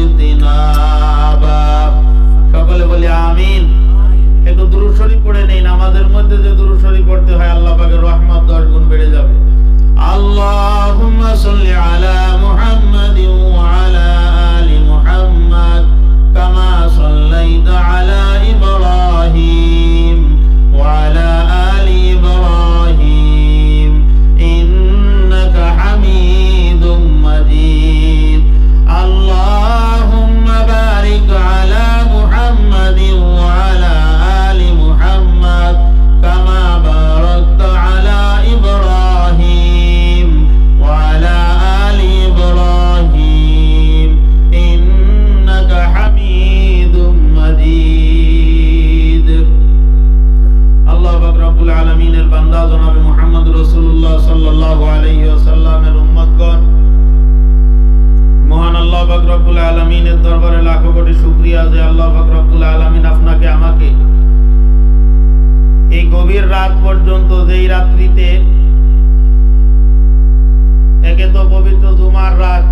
ইজতিনাবা। সকলে বলি আমিন। একটু দুরূদ শরীফ পড়ে নেই, নামাজের মধ্যে যে দুরূদ শরীফ পড়তে হয় আল্লাহ পাকের রহমত 10 গুণ বেড়ে যাবে। আল্লাহুম্মা সাল্লি আলা মুহাম্মাদিন ওয়া আলা আলি মুহাম্মাদ কামা সাল্লাইতা আলা ইব্রাহিম ওয়া আলা আলি ইব্রাহিম ইন্নাকা হামিদুম মাজিদ। আল্লাহুম্মা বারিক আলা মুহাম্মাদিন ওয়া আলা আলি মুহাম্মাদ কামা বারাকতা আলা ইব্রাহিম ওয়া আলা আলি ইব্রাহিম ইন্নাকা হামিদুম মাজিদ। আল্লাহ পাক রব্বুল আলামিনের বান্দা জনাবে মুহাম্মদ রাসূলুল্লাহ সাল্লাল্লাহু আলাইহি ওয়াসাল্লামের উম্মতগণ, মহান আল্লাহ পাক রব্বুল আলামিনের দরবারে লাখো কোটি শুকরিয়া যে আল্লাহ পাক রব্বুল আলামিন আপনাকে আমাকে এই গভীর রাত পর্যন্ত, যেই রাত্রিতে একে তো পবিত্র জুমার রাত,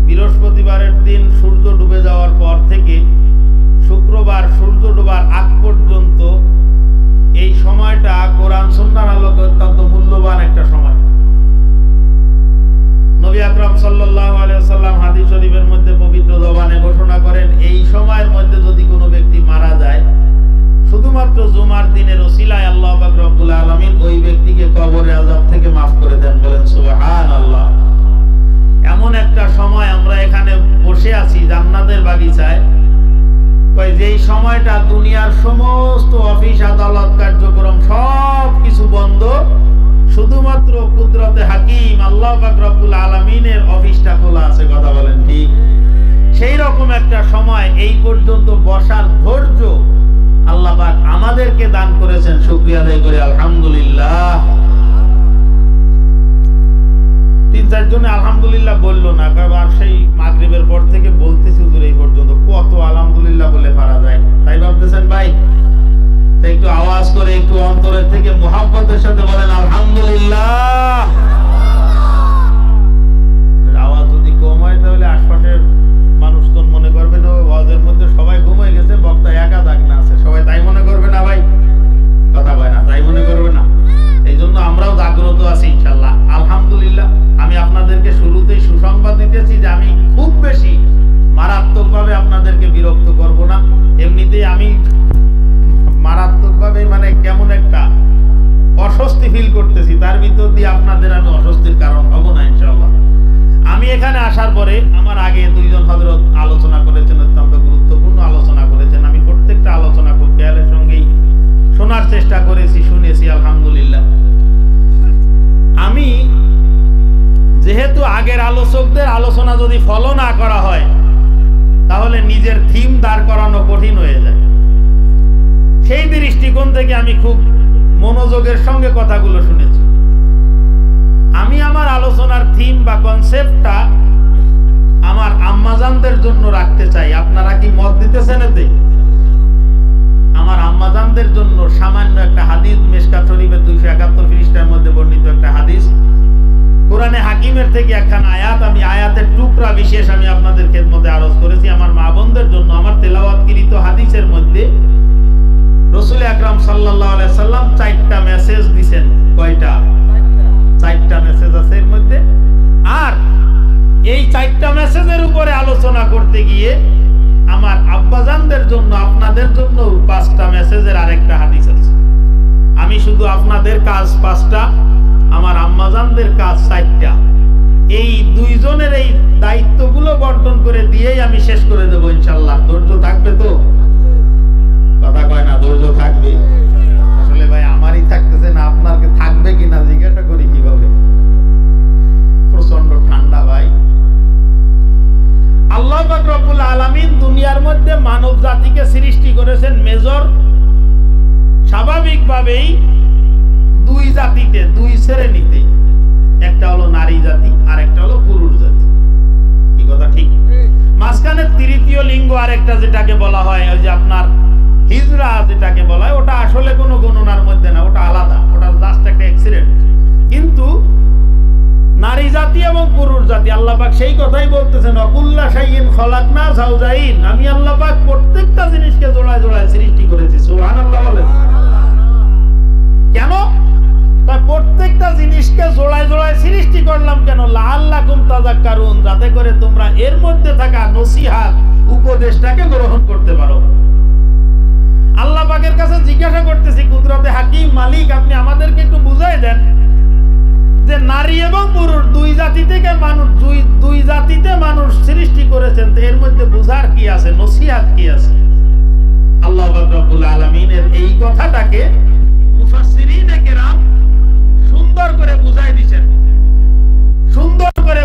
বৃহস্পতিবারের দিন সূর্য ডুবে যাওয়ার পর থেকে শুক্রবার সূর্য ডোবার আগ পর্যন্ত এই সময়টা কোরআন সুন্নাহর আলোকে অত্যন্ত মূল্যবান একটা সময়। নবী আকরাম সাল্লাল্লাহু আলাইহি ওয়াসাল্লাম হাদিস শরীফের মধ্যে পবিত্র জবানে ঘোষণা করেন, এই সময়ের মধ্যে যদি কোনো ব্যক্তি মারা যায়, শুধুমাত্র জুমার দিনের ওসিলায় আল্লাহ পাক রব্বুল আলামিন ওই ব্যক্তিকে কবরের আযাব থেকে মাফ করে দেন। বলেন সুবহানাল্লাহ। এমন একটা সময় আমরা এখানে বসে আছি জান্নাতের বাগিচায়, কই যেই সময়টা দুনিয়ার সমস্ত অফিস আদালত কার্যক্রম সব কিছু বন্ধ, শুধুমাত্র কুদরতে হাকিম আল্লাহ পাক রব্বুল আলামিনের অফিসটা খোলা আছে। কথা বলেন ঠিক? সেই রকম একটা সময় এই পর্যন্ত বসার ধৈর্য আল্লাহ পাক আমাদেরকে দান করেছেন। শুকরিয়া আদায় করি আলহামদুলিল্লাহ। 3-4 জনে আলহামদুলিল্লাহ বললো না, কারণ সেই মাগরিবের পর থেকে বলতেছি হুজুর এই পর্যন্ত কত আলহামদুলিল্লাহ বলে পারা যায়, তাই ভাবতেছেন ভাই? তাই একটু আওয়াজ করে একটু অন্তরের থেকে মুহাব্বতের সাথে বলেন আলহামদুলিল্লাহ। আওয়াজ যদি কম হয় তাহলে আশপাশের মানুষ তো মনে করবে না ওয়াজের মধ্যে সবাই ঘুমিয়ে গেছে, বক্তা একা জাগনা আছে, সবাই তাই মনে করবে না ভাই? কথা কয় না, তাই মনে করবে না? এই জন্য আমরাও জাগ্রত আছি ইনশাআল্লাহ আলহামদুলিল্লাহ। আমি আপনাদেরকে শুরুতেই সুসংবাদ দিতেছি যে আমি খুব বেশি মারাত্মকভাবে আপনাদেরকে বিরক্ত করব না। এমনিতেই আমি মারাত্মকভাবে মানে কেমন একটা অস্বস্তি ফিল করতেছি, তার ভিতর দিয়ে আপনাদের আমি অস্বস্তির কারণ হব না ইনশাআল্লাহ। আমি এখানে আসার পরে আমার আগে 2 জন হযরত আলোচনা করেছেন, অত্যন্ত গুরুত্বপূর্ণ আলোচনা করেছেন। আমি প্রত্যেকটা আলোচনা খুব খেয়ালের সঙ্গেই শোনার চেষ্টা করেছি, শুনেছি আলহামদুলিল্লাহ। আমি যেহেতু আগের আলোচকদের আলোচনা যদি ফলো না করা হয় তাহলে নিজের থিম দাঁড় করানো কঠিন হয়ে যায়। সেই দৃষ্টিকোণ থেকে আমি খুব মনোযোগের সঙ্গে কথাগুলো শুনেছি। আমি আমার আলোচনার থিম বা কনসেপ্টটা আমার আম্মাজানদের জন্য রাখতে চাই। আপনারা কি মত দিতেছেন এতে? আমার আম্মাজানদের জন্য সামান্য একটা হাদিস, মিশকাত শরীফের 271 পৃষ্ঠার মধ্যে বর্ণিত একটা হাদিস, কোরআনে হাকিমের থেকে একখান আয়াত, আমি আয়াতের টুকরা বিশেষ আমি আপনাদের খেদমতে আরজ করেছি আমার মা বোনদের জন্য। আমার তেলাওয়াতকৃত হাদিসের মধ্যে রাসূল আকরাম সাল্লাল্লাহু আলাইহি সাল্লাম 4টা মেসেজ দিবেন। কয়টা? 4টা মেসেজ আছে এর মধ্যে। আর এই 4টা মেসেজের উপরে আলোচনা করতে গিয়ে আমার আব্বাজানদের জন্য, আপনাদের জন্য 5টা মেসেজের আরেকটা হাদিস আছে। আমি শুধু আপনাদের কাজ 5টা, আমার আম্মাজানদের কাজ 4টা। এই 2 জনের এই দায়িত্বগুলো বন্টন করে দিয়েই আমি শেষ করে দেবো ইনশাআল্লাহ। ধৈর্য থাকবে তো? কথা কয় না, ধৈর্য থাকবে। আসলে ভাই আমারই থাকতেছে না, আপনার থাকবে কিনা জিজ্ঞাসা করি কিভাবে? প্রচন্ড ঠান্ডা ভাই। আল্লাহ পাক রব্বুল আলামিন দুনিয়ার মধ্যে মানব জাতিকে সৃষ্টি করেছেন মেজর স্বাভাবিকভাবেই 2 জাতিতে, 2 শ্রেণীতে। একটা হলো নারী জাতি আর একটা হলো পুরুষ জাতি। কি কথা ঠিক? মাঝখানে তৃতীয় লিঙ্গ আরেকটা যেটাকে বলা হয়, ওই যে আপনার হিজরা যেটাকে বলা হয়, ওটা আসলে কোনো গণনার মধ্যে না, ওটা আলাদা, ওটা জাস্ট একটা অ্যাক্সিডেন্ট। কিন্তু নারী জাতি এবং পুরুষ জাতি। আল্লাহ পাক সেই কথাই বলতেছেন, অকুল্লা শাইইন খলাকনা যাওজাইন, আমি আল্লাহ পাক প্রত্যেকটা জিনিসকে জোড়ায় জোড়ায় সৃষ্টি করেছি। সুবহানাল্লাহ বলেন। কেন? প্রত্যেকটা জিনিসকে জোড়ায় জোড়ায় সৃষ্টি করলাম কেন? লাআল্লাকুম তাযাক্কারুন, যাতে করে তোমরা এর মধ্যে থাকা নসিহত উপদেশটাকে গ্রহণ করতে পারো। আল্লাহ পাকের কাছে জিজ্ঞাসা করতেছি, কুদরতে হাকিম মালিক, আপনি আমাদেরকে একটু বুঝাই দেন যে নারী এবং পুরুষ দুই জাতিতে মানুষ সৃষ্টি করেছেন, তো এর মধ্যে বুঝার কি আছে, নসিহত কি আছে? আল্লাহ পাক রব্বুল আলামিনের এই কথাটাকে মুফাসসিরিনে কেরাম সুন্দর করে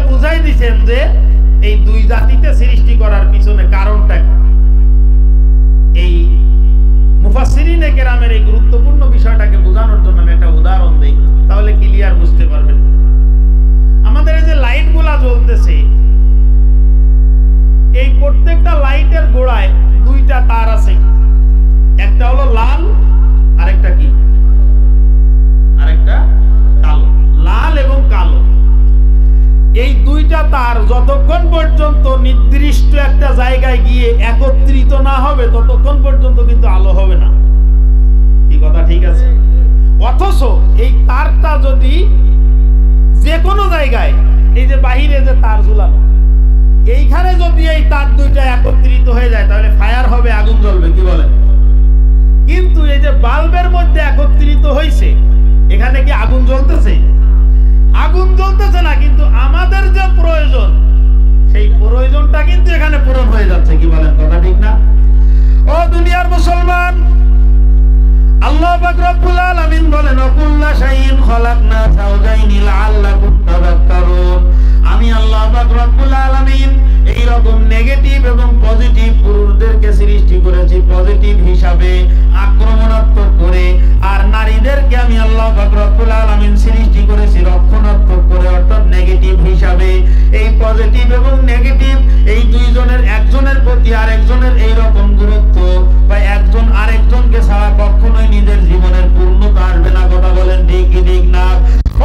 বুঝাই দিয়েছেন যে এই দুই জাতিতে সৃষ্টি করার পিছনে কারণটা কি। এই মুফাসসিরিনে কেরামের এই গুরুত্বপূর্ণ বিষয়টাকে বোঝানোর জন্য আমি একটা উদাহরণ দেই, তাহলে ক্লিয়ার বুঝতে পারবেন। আমাদের এই যে লাইটগুলা জ্বলতেছে, এই প্রত্যেকটা লাইটের গোড়ায় দুইটা তার আছে, একটা হলো লাল আরেকটা কি, আরেকটা কালো। লাল এবং কালো এই দুইটা তার যতক্ষণ পর্যন্ত নির্দিষ্ট একটা জায়গায় গিয়ে একত্রিত না হবে ততক্ষণ পর্যন্ত কিন্তু আলো হবে না। এই কথা ঠিক আছে? অথচ এই তারটা যদি যে কোনো জায়গায়, এই যে বাহিরে যে তার ঝুলানো, এইখানে যদি এই তার দুইটা একত্রিত হয়ে যায় তাহলে ফায়ার হবে, আগুন জ্বলবে, কি বলেন? কিন্তু এই যে বাল্বের মধ্যে একত্রিত হয়েছে, এখানে কি আগুন জ্বলতেছে? আগুন জ্বলতেছে না, কিন্তু আমাদের যে প্রয়োজন সেই প্রয়োজনটা কিন্তু এখানে পূরণ হয়ে যাচ্ছে, কি বলেন? কথা ঠিক না? ও দুনিয়ার মুসলমান, আল্লাহ পাক রব্বুল আলামিন বলেন, ওয়াকুল্লা শাইইন খলাকনা যাওজাইনি লাআল্লাকুম তাযাক্কারুন। আমি আল্লাহ পাক রব্বুল আলামিন এই রকম নেগেটিভ এবং পজিটিভ পুরুষদেরকে সৃষ্টি করেছি পজিটিভ হিসাবে, আক্রমণাত্মক করে, আর নারীদেরকে আমি আল্লাহ পাক রব্বুল আলামিন সৃষ্টি করেছি রক্ষণাত্মক করে, অর্থাৎ নেগেটিভ হিসাবে। এই পজিটিভ এবং নেগেটিভ এই দুইজনের একজনের প্রতি আরেকজনের এই রকম গুরুত্ব, বা একজন আরেকজনকে ছাড়া কখনোই নিজের জীবনের পূর্ণতা আসবে না। কথা বলেন ঠিক কি ঠিক না?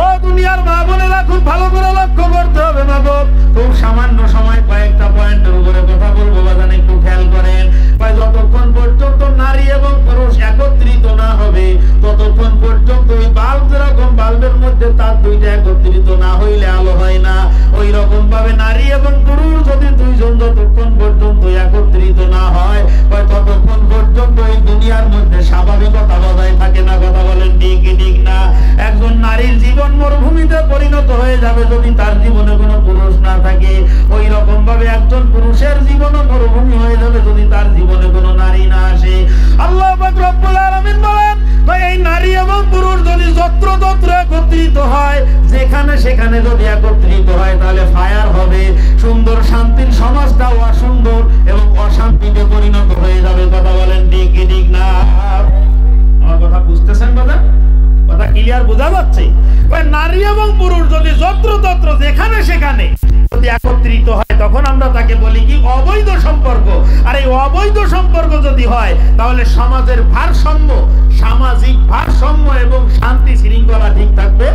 ও দুনিয়ার মা বোনেরা, খুব ভালো করে লক্ষ্য করতে হবে। বাবা, খুব সামান্য সময় কয়েকটা পয়েন্টের উপরে কথা বলবো, বাজান একটু খেয়াল করেন। যতক্ষণ পর্যন্ত নারী এবং পুরুষ একত্রিত না হবে ততক্ষণ পর্যন্ত ওই বাল্ব, যেরকম বাল্বের মধ্যে তার দুইটা একত্রিত না হইলে আলো হয় না, ওই রকম ভাবে নারী এবং পুরুষ যদি দুইজন যতক্ষণ পর্যন্ত একত্রিত না হয় ততক্ষণ পর্যন্ত এই দুনিয়ার মধ্যে স্বাভাবিকতা বজায় থাকে না। কথা বলেন ঠিক কি ঠিক না? একজন নারীর জীবন মরুভূমিতে পরিণত হয়ে যাবে যদি তার জীবনে কোনো পুরুষ না থাকে। ওই রকম ভাবে একজন পুরুষের জীবনও মরুভূমি হয়ে যাবে যদি তার জীবনে কোনো নারী না আসে। আল্লাহ পাক রব্বুল আলামিন বলেন, এই নারী এবং পুরুষ যদি যত্রতত্র একত্রিত হয়, যেখানে সেখানে যদি একত্রিত হয় তাহলে ফায়ার হবে। সুন্দর শান্তির সমাজটাও অসুন্দর এবং অশান্তিতে পরিণত হয়ে যাবে। কথা বলেন ঠিক কি ঠিক না? আমার কথা বুঝতেছেন দাদা? কথা ক্লিয়ার বোঝা যাচ্ছে? নারী এবং পুরুষ যদি যত্রতত্র যেখানে সেখানে যদি একত্রিত হয় তখন আমরা তাকে বলি কি? অবৈধ সম্পর্ক। আর এই অবৈধ সম্পর্ক যদি হয় তাহলে সমাজের ভারসাম্য, সামাজিক ভারসাম্য এবং শান্তি শৃঙ্খলা ঠিক থাকবে?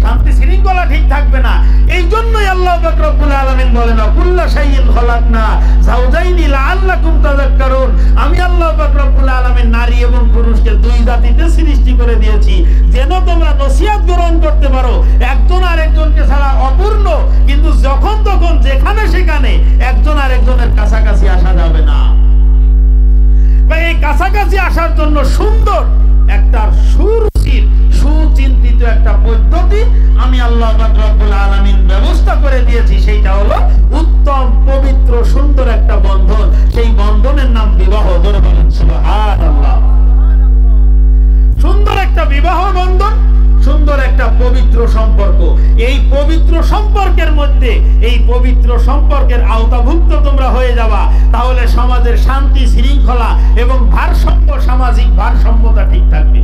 শান্তি শৃঙ্খলা ঠিক থাকবে না। এই জন্যই আল্লাহ পাক রব্বুল আলামিন বলেন, কুল্লা শাইইন খলাকনা যাওজাইনি লাআল্লাকুম তাযাক্কারুন। আমি আল্লাহ পাক রব্বুল আলামিন নারী এবং পুরুষকে দুই জাতিতে সৃষ্টি করে দিয়েছি যেন তোমরা নসিহত গ্রহণ করতে পারো। একজন আরেকজনকে ছাড়া অপূর্ণ, কিন্তু যখন তখন যেখানে সেখানে একজন আরেকজনের কাছাকাছি আসা যাবে না। এই কাছাকাছি আসার জন্য সুন্দর একটা সুরুচির সুচিন্তিত একটা পদ্ধতি আমি আল্লাহ পাক রব্বুল আলামিন ব্যবস্থা করে দিয়েছি। সেইটা হলো উত্তম, পবিত্র, সুন্দর একটা বন্ধন। সেই বন্ধনের নাম বিবাহ। ধরে বলেন সুবহানাল্লাহ। সুন্দর একটা বিবাহ বন্ধন, সুন্দর একটা পবিত্র সম্পর্ক। এই পবিত্র সম্পর্কের মধ্যে, এই পবিত্র সম্পর্কের আওতাভুক্ত তোমরা হয়ে যাবা, তাহলে সমাজের শান্তি শৃঙ্খলা এবং ভারসাম্য, সামাজিক ভারসাম্যতা ঠিক থাকবে।